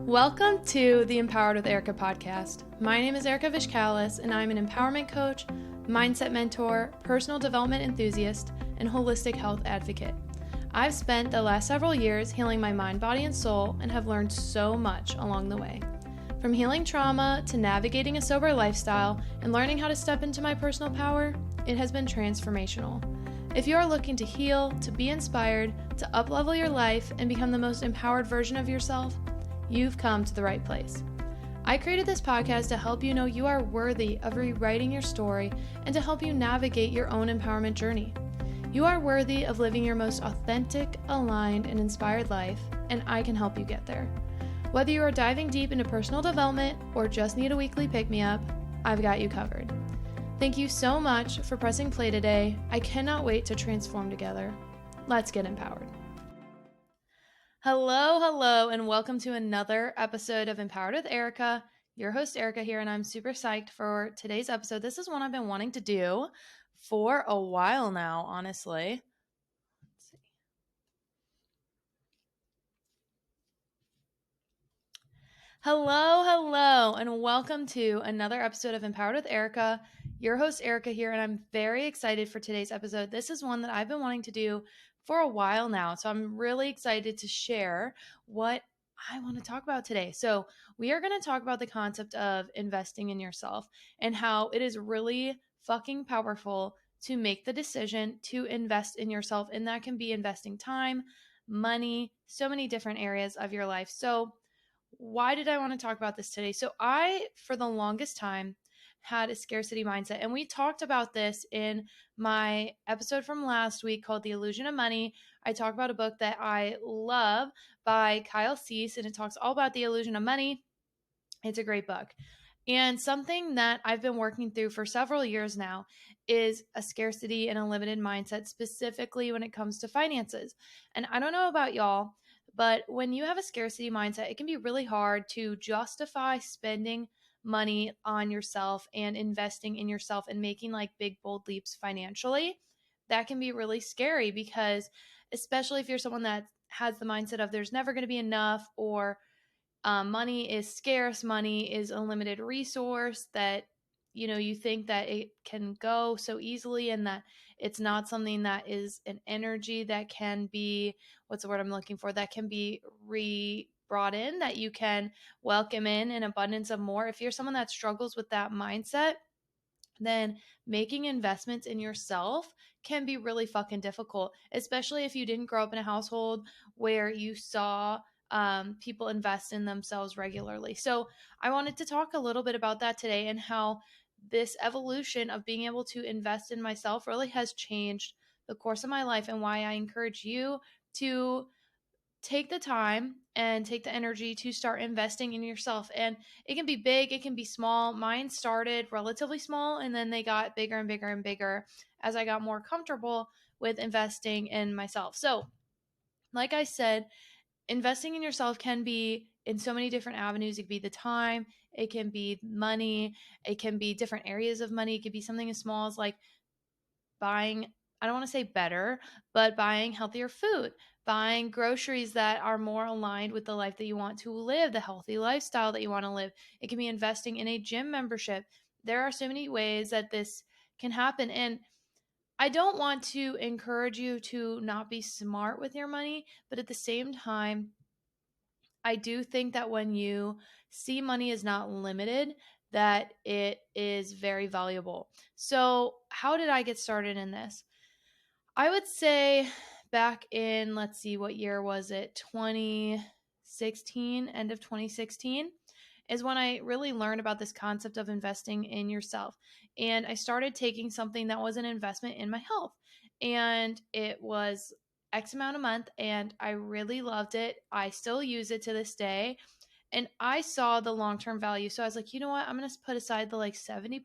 Welcome to the Empowered with Erika podcast. My name is Erika FB, and I'm an empowerment coach, mindset mentor, personal development enthusiast, and holistic health advocate. I've spent the last several years healing my mind, body, and soul, and have learned so much along the way. From healing trauma to navigating a sober lifestyle and learning how to step into my personal power, it has been transformational. If you are looking to heal, to be inspired, to uplevel your life, and become the most empowered version of yourself, you've come to the right place. I created this podcast to help you know you are worthy of rewriting your story and to help you navigate your own empowerment journey. You are worthy of living your most authentic, aligned, and inspired life, and I can help you get there. Whether you are diving deep into personal development or just need a weekly pick-me-up, I've got you covered. Thank you so much for pressing play today. I cannot wait to transform together. Let's get empowered. Hello, and welcome to another episode of Empowered with Erika. Your host, Erika here, and I'm super psyched for today's episode. This is one I've been wanting to do for a while now, honestly. Let's see. Hello, and welcome to another episode of Empowered with Erika. Your host, Erika here, and I'm very excited for today's episode. This is one that I've been wanting to do for a while now, so I'm really excited to share what I want to talk about today. So we are going to talk about the concept of investing in yourself and how it is really fucking powerful to make the decision to invest in yourself, and that can be investing time, money, so many different areas of your life. So why did I want to talk about this today? So I, for the longest time, had a scarcity mindset. And we talked about this in my episode from last week called The Illusion of Money. I talk about a book that I love by Kyle Cease, and it talks all about the illusion of money. It's a great book. And something that I've been working through for several years now is a scarcity and a limited mindset, specifically when it comes to finances. And I don't know about y'all, but when you have a scarcity mindset, it can be really hard to justify spending money on yourself and investing in yourself and making like big, bold leaps financially. That can be really scary because, especially if you're someone that has the mindset of there's never going to be enough, or money is scarce, money is a limited resource, that you think that it can go so easily and that it's not something that is an energy that can be, what's the word I'm looking for, that can be brought in, that you can welcome in an abundance of more. If you're someone that struggles with that mindset, then making investments in yourself can be really fucking difficult, especially if you didn't grow up in a household where you saw people invest in themselves regularly. So I wanted to talk a little bit about that today and how this evolution of being able to invest in myself really has changed the course of my life, and why I encourage you to take the time and take the energy to start investing in yourself. And it can be big, it can be small. Mine started relatively small, and then they got bigger and bigger and bigger as I got more comfortable with investing in myself. So, like I said, investing in yourself can be in so many different avenues. It could be the time, it can be money, it can be different areas of money. It could be something as small as like buying, I don't want to say better, but buying healthier food, buying groceries that are more aligned with the life that you want to live, the healthy lifestyle that you want to live. It can be investing in a gym membership. There are so many ways that this can happen. And I don't want to encourage you to not be smart with your money, but at the same time, I do think that when you see money is not limited, that it is very valuable. So, how did I get started in this? I would say back in, let's see, what year was it? 2016, end of 2016 is when I really learned about this concept of investing in yourself. And I started taking something that was an investment in my health. And it was X amount a month, and I really loved it. I still use it to this day. And I saw the long-term value. So I was like, you know what? I'm going to put aside the like $70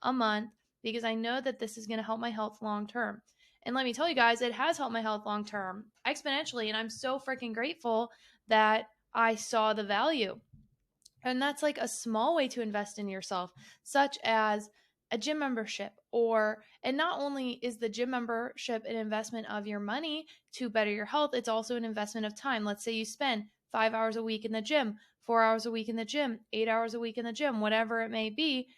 a month because I know that this is going to help my health long term. And let me tell you guys, it has helped my health long term exponentially. And I'm so freaking grateful that I saw the value. And that's like a small way to invest in yourself, such as a gym membership. And not only is the gym membership an investment of your money to better your health, it's also an investment of time. Let's say you spend 5 hours a week in the gym, 4 hours a week in the gym, 8 hours a week in the gym, whatever it may be,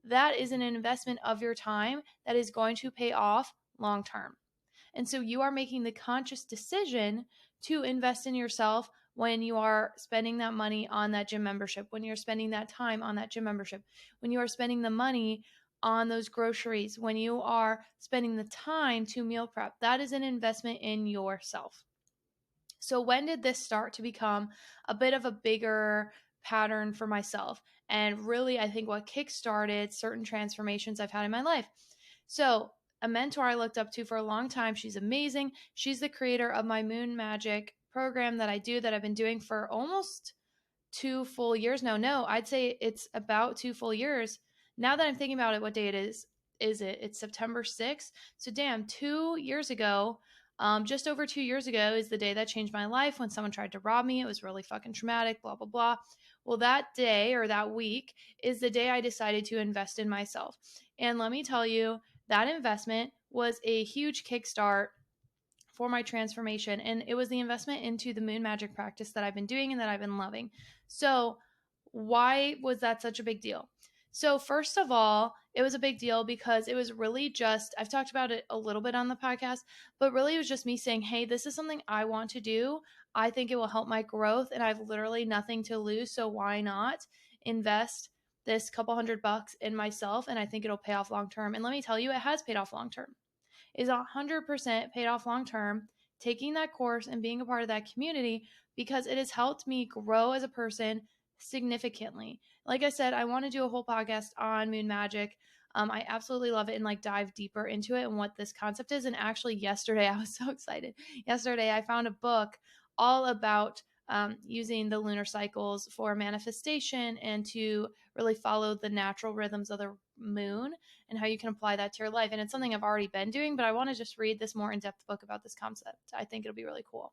that is an investment of your time that is going to pay off long term. And so you are making the conscious decision to invest in yourself when you are spending that money on that gym membership, when you're spending that time on that gym membership, when you are spending the money on those groceries, when you are spending the time to meal prep. That is an investment in yourself. So when did this start to become a bit of a bigger pattern for myself? And really, I think what kickstarted certain transformations I've had in my life. So a mentor I looked up to for a long time, she's amazing. She's the creator of my Moon Magic program that I do, that I've been doing for almost 2 full years now. No, I'd say it's about 2 full years. Now that I'm thinking about it, what day it is it? It's September 6th. So damn, 2 years ago, just over 2 years ago is the day that changed my life, when someone tried to rob me. It was really fucking traumatic, blah, blah, blah. Well, that day, or that week, is the day I decided to invest in myself. And let me tell you, that investment was a huge kickstart for my transformation. And it was the investment into the Moon Magic practice that I've been doing and that I've been loving. So why was that such a big deal? So first of all, it was a big deal because it was really just, I've talked about it a little bit on the podcast, but really it was just me saying, hey, this is something I want to do. I think it will help my growth and I have literally nothing to lose. So why not invest this couple $100 in myself? And I think it'll pay off long term. And let me tell you, it has paid off long term. Is 100% paid off long term, taking that course and being a part of that community, because it has helped me grow as a person significantly. Like I said, I want to do a whole podcast on Moon Magic. I absolutely love it, and like dive deeper into it and what this concept is. And actually, yesterday, I was so excited. Yesterday, I found a book all about using the lunar cycles for manifestation and to really follow the natural rhythms of the moon and how you can apply that to your life. And it's something I've already been doing, but I want to just read this more in-depth book about this concept. I think it'll be really cool.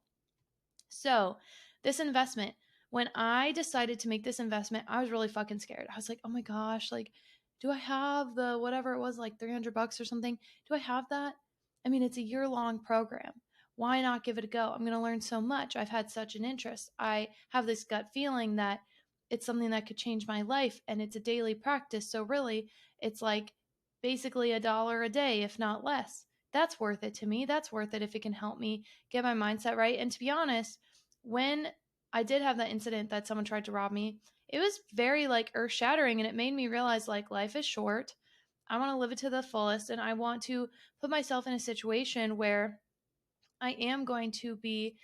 So this investment, when I decided to make this investment, I was really fucking scared. I was like, oh my gosh, like, do I have the whatever it was, like $300 or something? Do I have that? I mean, it's a year-long program. Why not give it a go? I'm going to learn so much. I've had such an interest. I have this gut feeling that it's something that could change my life, and it's a daily practice. So really, it's like basically $1 a day, if not less. That's worth it to me. That's worth it if it can help me get my mindset right. And to be honest, when I did have that incident that someone tried to rob me, it was very like earth shattering, and it made me realize like life is short. I want to live it to the fullest, and I want to put myself in a situation where I am going to be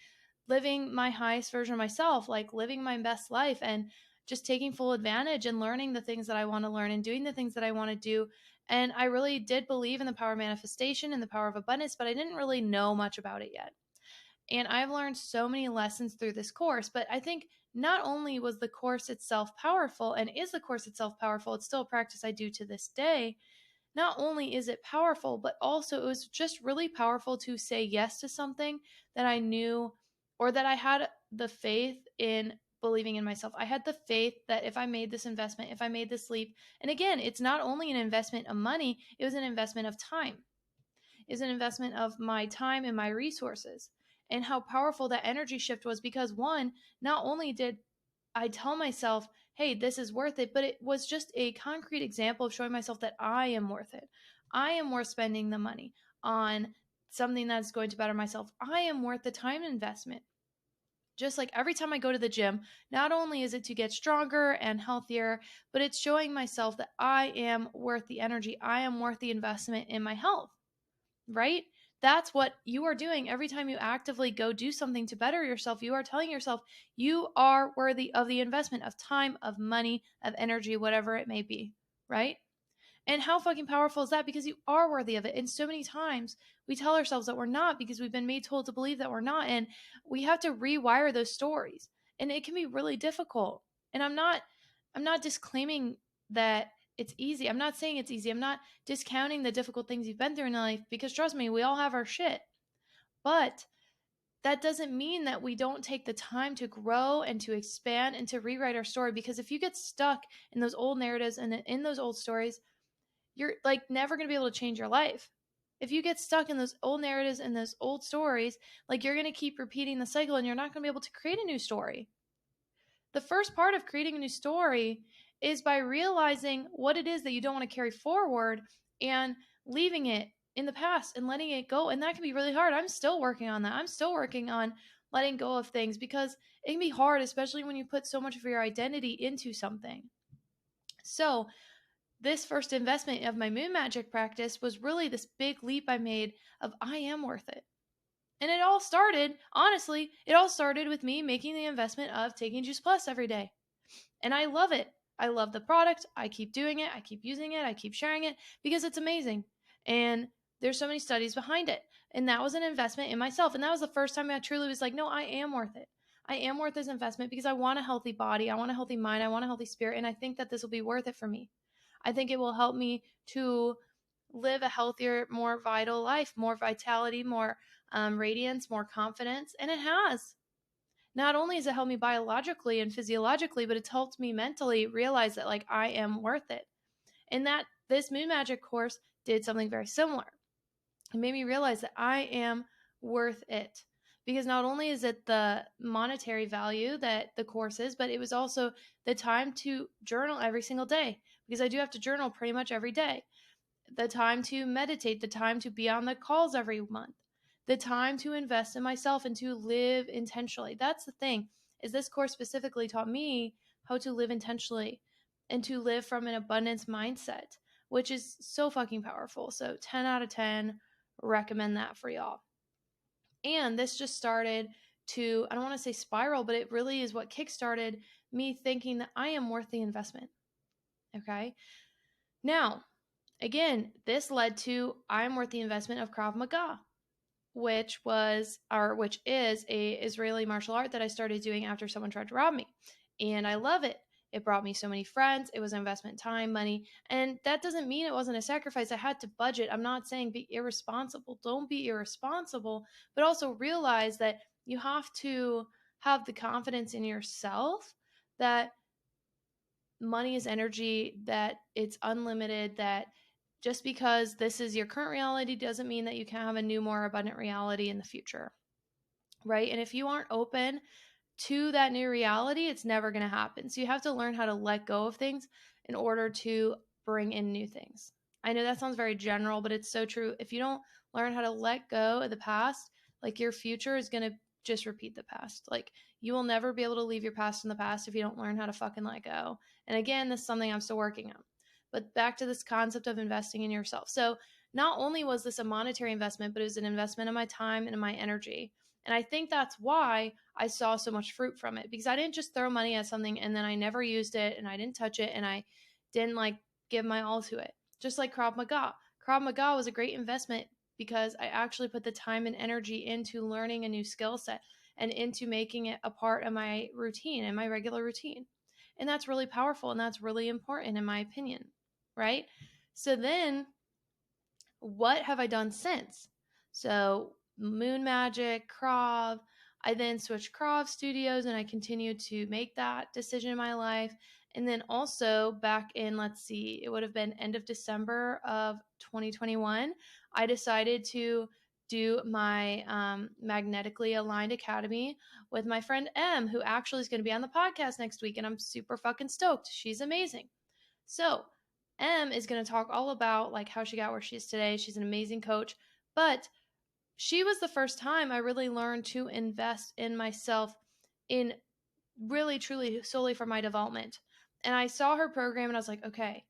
living my highest version of myself, like living my best life and just taking full advantage and learning the things that I want to learn and doing the things that I want to do. And I really did believe in the power of manifestation and the power of abundance, but I didn't really know much about it yet. And I've learned so many lessons through this course, but I think not only was the course itself powerful, and is the course itself powerful, it's still a practice I do to this day. Not only is it powerful, but also it was just really powerful to say yes to something that I knew, or that I had the faith in believing in myself. I had the faith that if I made this investment, if I made this leap, and again, it's not only an investment of money, it was an investment of time. It's an investment of my time and my resources. And how powerful that energy shift was, because one, not only did I tell myself, hey, this is worth it, but it was just a concrete example of showing myself that I am worth it. I am worth spending the money on something that's going to better myself. I am worth the time investment. Just like every time I go to the gym, not only is it to get stronger and healthier, but it's showing myself that I am worth the energy. I am worth the investment in my health, right? That's what you are doing every time you actively go do something to better yourself. You are telling yourself you are worthy of the investment of time, of money, of energy, whatever it may be, right? And how fucking powerful is that? Because you are worthy of it. And so many times we tell ourselves that we're not, because we've been made told to believe that we're not. And we have to rewire those stories. And it can be really difficult. And I'm not disclaiming that it's easy. I'm not saying it's easy. I'm not discounting the difficult things you've been through in life, because trust me, we all have our shit. But that doesn't mean that we don't take the time to grow and to expand and to rewrite our story. Because if you get stuck in those old narratives and in those old stories, you're like never going to be able to change your life. If you get stuck in those old narratives and those old stories, like you're going to keep repeating the cycle, and you're not going to be able to create a new story. The first part of creating a new story is by realizing what it is that you don't want to carry forward and leaving it in the past and letting it go. And that can be really hard. I'm still working on that. I'm still working on letting go of things because it can be hard, especially when you put so much of your identity into something. So, this first investment of my moon magic practice was really this big leap I made of I am worth it. And it all started, honestly, it all started with me making the investment of taking Juice Plus every day. And I love it. I love the product. I keep doing it. I keep using it. I keep sharing it because it's amazing. And there's so many studies behind it. And that was an investment in myself. And that was the first time I truly was like, no, I am worth it. I am worth this investment because I want a healthy body. I want a healthy mind. I want a healthy spirit. And I think that this will be worth it for me. I think it will help me to live a healthier, more vital life, more vitality, more radiance, more confidence. And it has. Not only has it helped me biologically and physiologically, but it's helped me mentally realize that like I am worth it. And that this moon magic course did something very similar. It made me realize that I am worth it. Because not only is it the monetary value that the course is, but it was also the time to journal every single day. Because I do have to journal pretty much every day. The time to meditate, the time to be on the calls every month, the time to invest in myself and to live intentionally. That's the thing, is this course specifically taught me how to live intentionally and to live from an abundance mindset, which is so fucking powerful. So 10 out of 10, recommend that for y'all. And this just started to, I don't want to say spiral, but it really is what kickstarted me thinking that I am worth the investment. Okay. Now, again, this led to I'm worth the investment of Krav Maga, which is a Israeli martial art that I started doing after someone tried to rob me. And I love it. It brought me so many friends. It was an investment, time, money. And that doesn't mean it wasn't a sacrifice. I had to budget. I'm not saying be irresponsible. Don't be irresponsible, but also realize that you have to have the confidence in yourself that money is energy, that it's unlimited, that just because this is your current reality doesn't mean that you can't have a new, more abundant reality in the future, right? And if you aren't open to that new reality, it's never going to happen. So you have to learn how to let go of things in order to bring in new things. I know that sounds very general, but it's so true. If you don't learn how to let go of the past, like your future is going to just repeat the past. Like you will never be able to leave your past in the past if you don't learn how to fucking let go. And again, this is something I'm still working on. But back to this concept of investing in yourself. So not only was this a monetary investment, but it was an investment in my time and in my energy. And I think that's why I saw so much fruit from it, because I didn't just throw money at something and then I never used it and I didn't touch it and I didn't like give my all to it. Just like Krav Maga. Krav Maga was a great investment because I actually put the time and energy into learning a new skill set and into making it a part of my routine and my regular routine. And that's really powerful and that's really important in my opinion, right? So then what have I done since? So Moon Magic, Krav. I then switched Krav studios and I continued to make that decision in my life. And then also back in, let's see, it would have been end of December of 2021, I decided to do my Magnetically Aligned Academy with my friend M, who actually is going to be on the podcast next week. And I'm super fucking stoked. She's amazing. So M is going to talk all about like how she got where she is today. She's an amazing coach, but she was the first time I really learned to invest in myself in really truly solely for my development. And I saw her program and I was like, okay,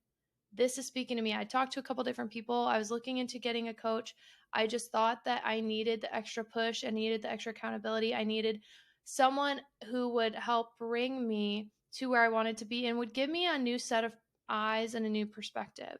this is speaking to me. I talked to a couple different people. I was looking into getting a coach. I just thought that I needed the extra push. I needed the extra accountability. I needed someone who would help bring me to where I wanted to be and would give me a new set of eyes and a new perspective,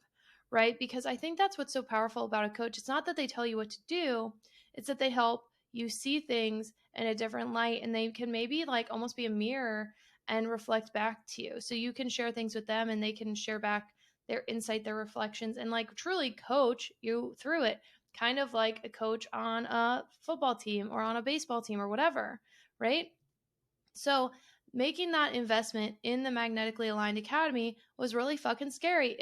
right? Because I think that's what's so powerful about a coach. It's not that they tell you what to do, it's that they help you see things in a different light and they can maybe like almost be a mirror and reflect back to you. So you can share things with them and they can share back their insight, their reflections, and like truly coach you through it, kind of like a coach on a football team or on a baseball team or whatever, right? So making that investment in the Magnetically Aligned Academy was really fucking scary.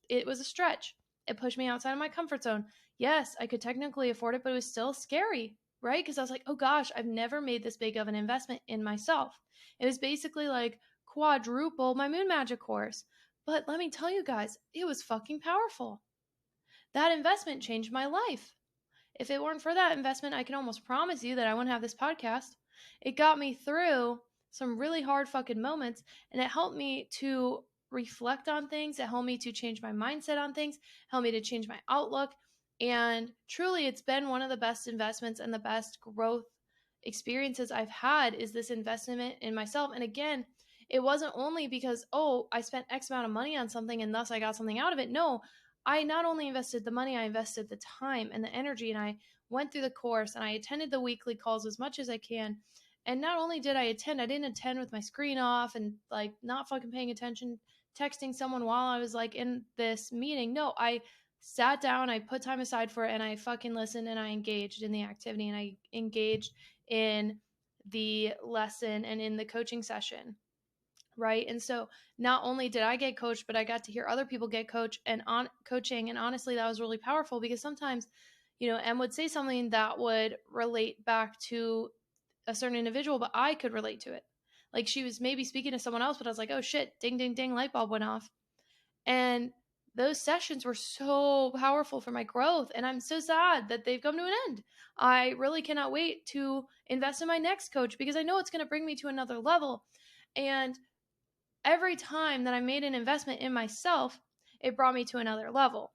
It was a stretch. It pushed me outside of my comfort zone. Yes, I could technically afford it, but it was still scary. right? Because I was like, oh gosh, I've never made this big of an investment in myself. It was basically like quadruple my Moon Magic course. But let me tell you guys, it was fucking powerful. That investment changed my life. If it weren't for that investment, I can almost promise you that I wouldn't have this podcast. It got me through some really hard fucking moments, and it helped me to reflect on things. It helped me to change my mindset on things, helped me to change my outlook. And truly, it's been one of the best investments and the best growth experiences I've had is this investment in myself. And again, it wasn't only because, oh, I spent X amount of money on something and thus I got something out of it. No, I not only invested the money, I invested the time and the energy, and I went through the course and I attended the weekly calls as much as I can. And not only did I attend, I didn't attend with my screen off and like not fucking paying attention, texting someone while I was like in this meeting. No, I sat down, I put time aside for it, and I fucking listened and I engaged in the activity and I engaged in the lesson and in the coaching session. Right. And so not only did I get coached, but I got to hear other people get coached and on coaching. And honestly, that was really powerful because sometimes, Em would say something that would relate back to a certain individual, but I could relate to it. Like she was maybe speaking to someone else, but I was like, oh shit, ding, ding, ding, light bulb went off. And those sessions were so powerful for my growth. And I'm so sad that they've come to an end. I really cannot wait to invest in my next coach because I know it's going to bring me to another level. And every time that I made an investment in myself, it brought me to another level.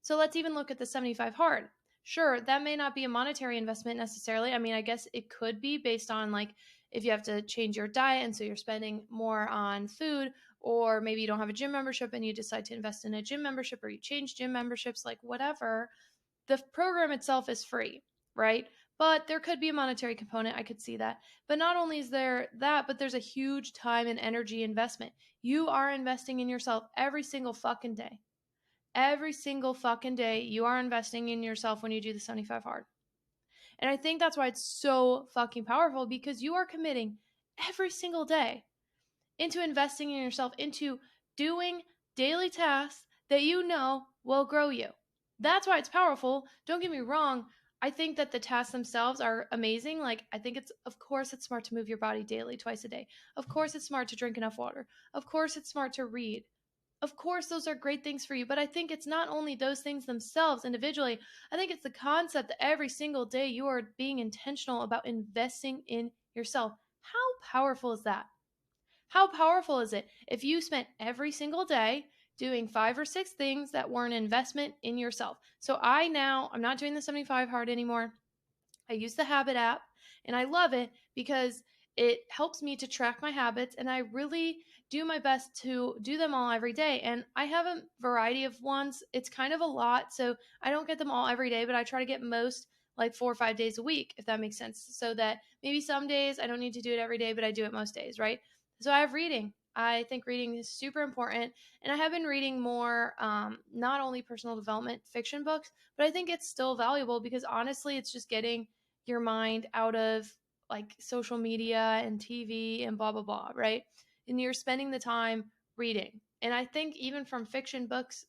So let's even look at the 75 hard. Sure, that may not be a monetary investment necessarily. I mean, I guess it could be based on like if you have to change your diet and so you're spending more on food, or maybe you don't have a gym membership and you decide to invest in a gym membership, or you change gym memberships, like whatever. The program itself is free, right? But there could be a monetary component. I could see that. But not only is there that, but there's a huge time and energy investment. You are investing in yourself every single fucking day. Every single fucking day, you are investing in yourself when you do the 75 hard. And I think that's why it's so fucking powerful because you are committing every single day into investing in yourself, into doing daily tasks that you know will grow you. That's why it's powerful. Don't get me wrong. I think that the tasks themselves are amazing. Like, I think of course, it's smart to move your body daily, twice a day. Of course, it's smart to drink enough water. Of course, it's smart to read. Of course, those are great things for you. But I think it's not only those things themselves individually. I think it's the concept that every single day you are being intentional about investing in yourself. How powerful is that? How powerful is it if you spent every single day doing 5 or 6 things that were an investment in yourself? So I'm not doing the 75 hard anymore. I use the Habit app and I love it because it helps me to track my habits and I really do my best to do them all every day. And I have a variety of ones. It's kind of a lot. So I don't get them all every day, but I try to get most like 4 or 5 days a week, if that makes sense. So that maybe some days I don't need to do it every day, but I do it most days, right? So I have reading. I think reading is super important. And I have been reading more, not only personal development fiction books, but I think it's still valuable because honestly, it's just getting your mind out of like social media and TV and blah, blah, blah, right? And you're spending the time reading. And I think even from fiction books,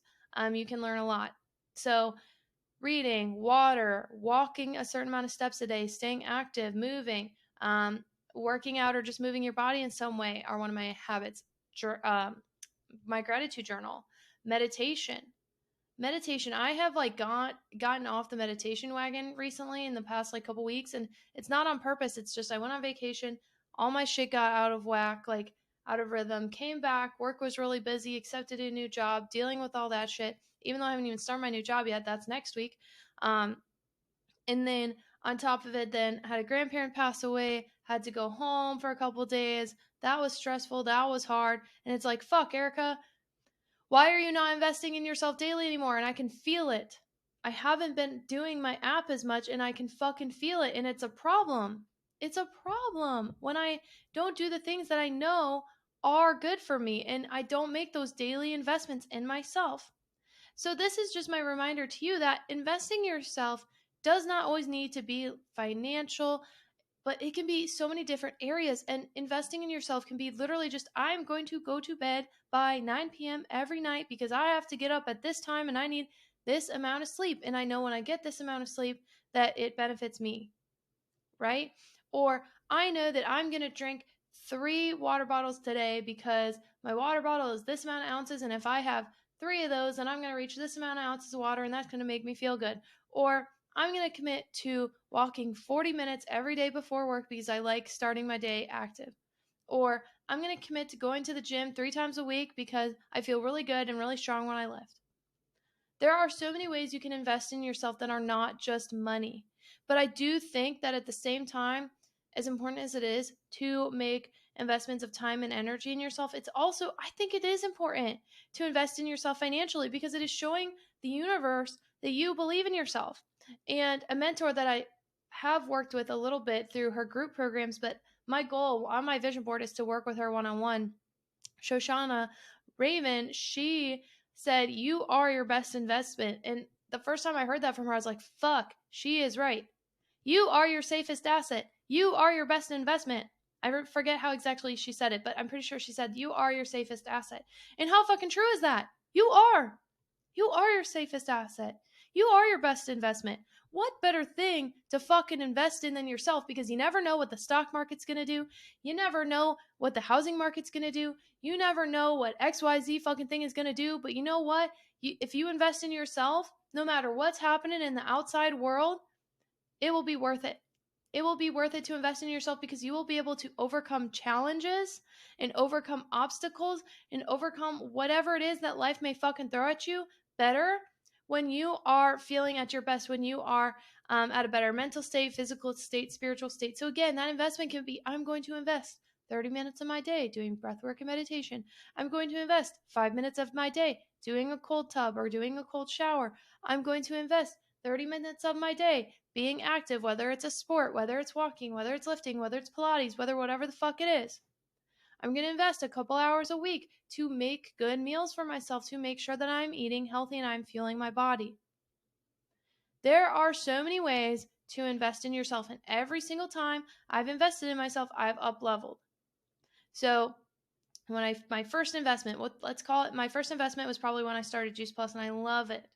you can learn a lot. So, reading, water, walking a certain amount of steps a day, staying active, moving, um, working out, or just moving your body in some way are one of my habits. My gratitude journal, meditation, I have like gotten off the meditation wagon recently in the past like couple weeks, and it's not on purpose. It's just I went on vacation, all my shit got out of whack, like out of rhythm, came back, work was really busy, accepted a new job, dealing with all that shit, even though I haven't even started my new job yet. That's next week. um and then on top of it, then had a grandparent pass away, had to go home for a couple days. That was stressful, that was hard. And it's like, fuck, Erika, why are you not investing in yourself daily anymore? And I can feel it. I haven't been doing my app as much and I can fucking feel it. And it's a problem. It's a problem when I don't do the things that I know are good for me and I don't make those daily investments in myself. So, this is just my reminder to you that investing in yourself does not always need to be financial, but it can be so many different areas. And investing in yourself can be literally just, I'm going to go to bed by 9 p.m. every night because I have to get up at this time and I need this amount of sleep. And I know when I get this amount of sleep that it benefits me. right? Or I know that I'm going to drink 3 water bottles today because my water bottle is this amount of ounces. And if I have 3 of those, then I'm going to reach this amount of ounces of water and that's going to make me feel good. Or I'm going to commit to walking 40 minutes every day before work because I like starting my day active. Or I'm going to commit to going to the gym 3 times a week because I feel really good and really strong when I lift. There are so many ways you can invest in yourself that are not just money. But I do think that at the same time, as important as it is to make investments of time and energy in yourself, it's also, I think it is important to invest in yourself financially because it is showing the universe that you believe in yourself. And a mentor that I have worked with a little bit through her group programs, but my goal on my vision board is to work with her one on one. Shoshana Raven, she said, "You are your best investment." And the first time I heard that from her, I was like, fuck, she is right. You are your safest asset. You are your best investment. I forget how exactly she said it, but I'm pretty sure she said, "You are your safest asset." And how fucking true is that? You are. You are your safest asset. You are your best investment. What better thing to fucking invest in than yourself? Because you never know what the stock market's going to do. You never know what the housing market's going to do. You never know what XYZ fucking thing is going to do. But you know what? If you invest in yourself, no matter what's happening in the outside world, it will be worth it. It will be worth it to invest in yourself because you will be able to overcome challenges and overcome obstacles and overcome whatever it is that life may fucking throw at you better when you are feeling at your best, when you are at a better mental state, physical state, spiritual state. So again, that investment can be, I'm going to invest 30 minutes of my day doing breath work and meditation. I'm going to invest 5 minutes of my day doing a cold tub or doing a cold shower. I'm going to invest 30 minutes of my day being active, whether it's a sport, whether it's walking, whether it's lifting, whether it's Pilates, whatever the fuck it is. I'm going to invest a couple hours a week to make good meals for myself, to make sure that I'm eating healthy and I'm fueling my body. There are so many ways to invest in yourself, and every single time I've invested in myself, I've up leveled. So when my first investment, let's call it my first investment, was probably when I started Juice Plus, and I love it.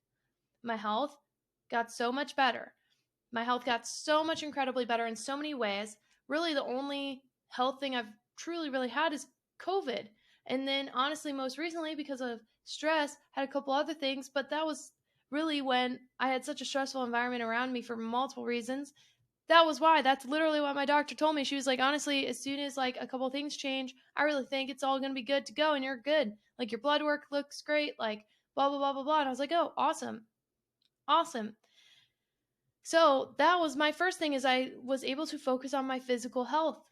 My health got so much better. My health got so much incredibly better in so many ways. Really, the only health thing I've truly really had is COVID. And then, honestly, most recently, because of stress, had a couple other things, but that was really when I had such a stressful environment around me for multiple reasons. That was why. That's literally what my doctor told me. She was like, honestly, as soon as like a couple things change, I really think it's all going to be good to go and you're good. Like your blood work looks great, like blah, blah, blah, blah, blah. And I was like, oh, awesome. Awesome. So that was my first thing, is I was able to focus on my physical health.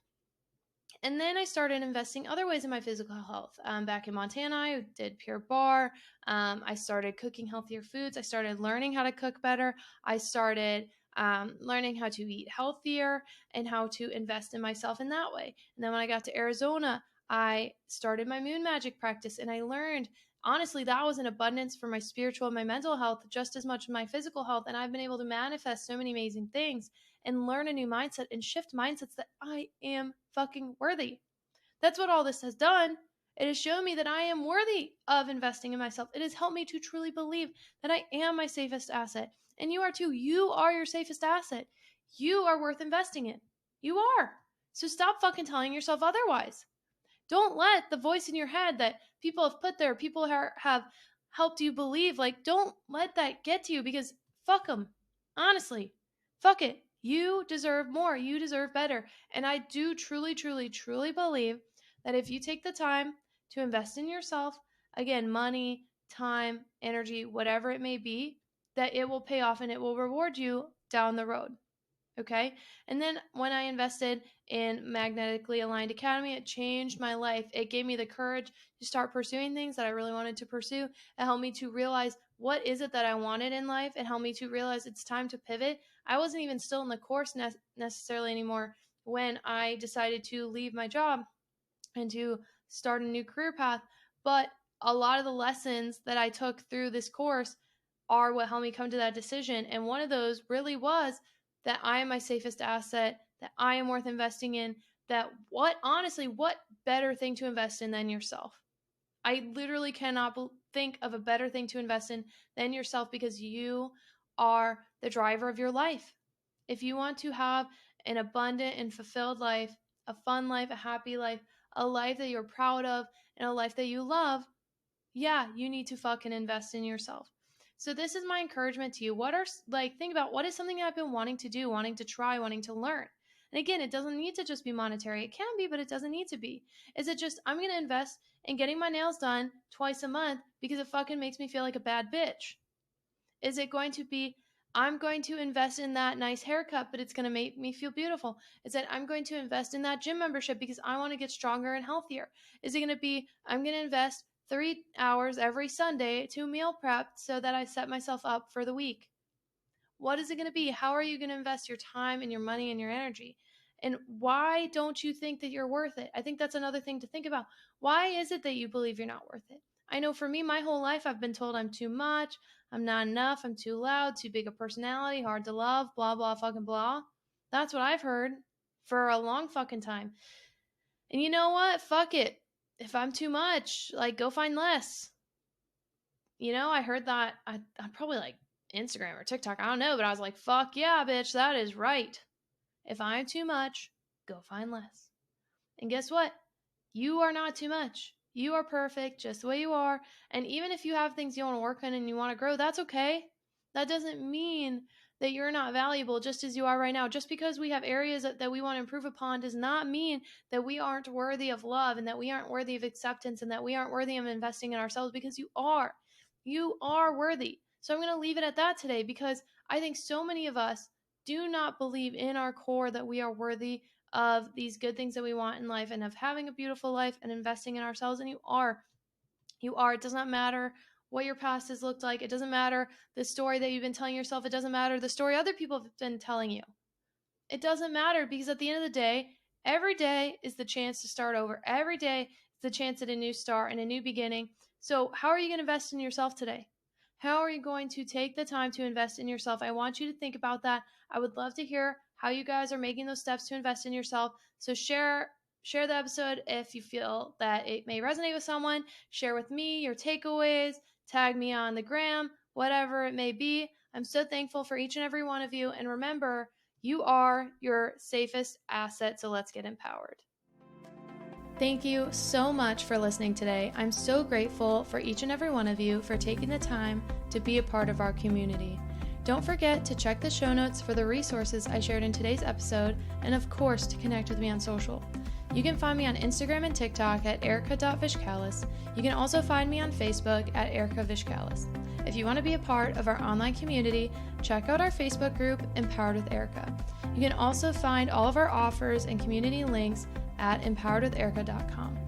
And then I started investing other ways in my physical health. Back in Montana, I did Pure Barre. I started cooking healthier foods. I started learning how to cook better. I started learning how to eat healthier and how to invest in myself in that way. And then when I got to Arizona, I started my moon magic practice and I learned, honestly, that was an abundance for my spiritual and my mental health just as much as my physical health. And I've been able to manifest so many amazing things and learn a new mindset and shift mindsets that I am fucking worthy. That's what all this has done. It has shown me that I am worthy of investing in myself. It has helped me to truly believe that I am my safest asset. And you are too. You are your safest asset. You are worth investing in. You are. So stop fucking telling yourself otherwise. Don't let the voice in your head that people have put there, people have helped you believe, like, don't let that get to you because fuck them. Honestly, fuck it. You deserve more. You deserve better. And I do truly, truly, truly believe that if you take the time to invest in yourself, again, money, time, energy, whatever it may be, that it will pay off and it will reward you down the road. Okay. And then when I invested in Magnetically Aligned Academy, it changed my life. It gave me the courage to start pursuing things that I really wanted to pursue. It helped me to realize what is it that I wanted in life. It helped me to realize it's time to pivot. I wasn't even still in the course necessarily anymore when I decided to leave my job and to start a new career path. But a lot of the lessons that I took through this course are what helped me come to that decision. And one of those really was that I am my safest asset, that I am worth investing in, that what better thing to invest in than yourself? I literally cannot think of a better thing to invest in than yourself because you are the driver of your life. If you want to have an abundant and fulfilled life, a fun life, a happy life, a life that you're proud of, and a life that you love, yeah, you need to fucking invest in yourself. So this is my encouragement to you. Think about what is something I've been wanting to do, wanting to try, wanting to learn. And again, it doesn't need to just be monetary. It can be, but it doesn't need to be. Is it just, I'm going to invest in getting my nails done twice a month because it fucking makes me feel like a bad bitch? Is it going to be, I'm going to invest in that nice haircut, but it's going to make me feel beautiful? Is it, I'm going to invest in that gym membership because I want to get stronger and healthier? Is it going to be, I'm going to invest 3 hours every Sunday to meal prep so that I set myself up for the week? What is it going to be? How are you going to invest your time and your money and your energy? And why don't you think that you're worth it? I think that's another thing to think about. Why is it that you believe you're not worth it? I know for me, my whole life, I've been told I'm too much, I'm not enough, I'm too loud, too big a personality, hard to love, blah, blah, fucking blah. That's what I've heard for a long fucking time. And you know what? Fuck it. If I'm too much, like, go find less. You know, I heard that, I'm probably like Instagram or TikTok, I don't know, but I was like, fuck yeah, bitch, that is right. If I'm too much, go find less. And guess what? You are not too much. You are perfect just the way you are. And even if you have things you want to work on and you want to grow, that's okay. That doesn't mean that you're not valuable just as you are right now. Just because we have areas that we want to improve upon does not mean that we aren't worthy of love and that we aren't worthy of acceptance and that we aren't worthy of investing in ourselves, because you are. You are worthy. So I'm going to leave it at that today, because I think so many of us do not believe in our core that we are worthy of these good things that we want in life and of having a beautiful life and investing in ourselves. And you are. You are. It does not matter what your past has looked like. It doesn't matter the story that you've been telling yourself. It doesn't matter the story other people have been telling you. It doesn't matter, because at the end of the day, every day is the chance to start over. Every day is the chance at a new start and a new beginning. So how are you going to invest in yourself today? How are you going to take the time to invest in yourself? I want you to think about that. I would love to hear how you guys are making those steps to invest in yourself. So share the episode if you feel that it may resonate with someone. Share with me your takeaways. Tag me on the gram, whatever it may be. I'm so thankful for each and every one of you. And remember, you are your safest asset, so let's get empowered. Thank you so much for listening today. I'm so grateful for each and every one of you for taking the time to be a part of our community. Don't forget to check the show notes for the resources I shared in today's episode, and of course to connect with me on social. You can find me on Instagram and TikTok at erika.vishkalis. You can also find me on Facebook at Erika Vishkalis. If you want to be a part of our online community, check out our Facebook group, Empowered with Erika. You can also find all of our offers and community links at empoweredwitherika.com.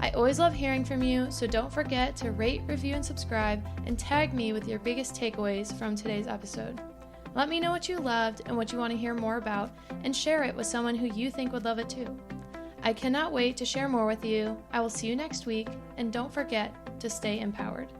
I always love hearing from you, so don't forget to rate, review, and subscribe, and tag me with your biggest takeaways from today's episode. Let me know what you loved and what you want to hear more about, and share it with someone who you think would love it too. I cannot wait to share more with you. I will see you next week, and don't forget to stay empowered.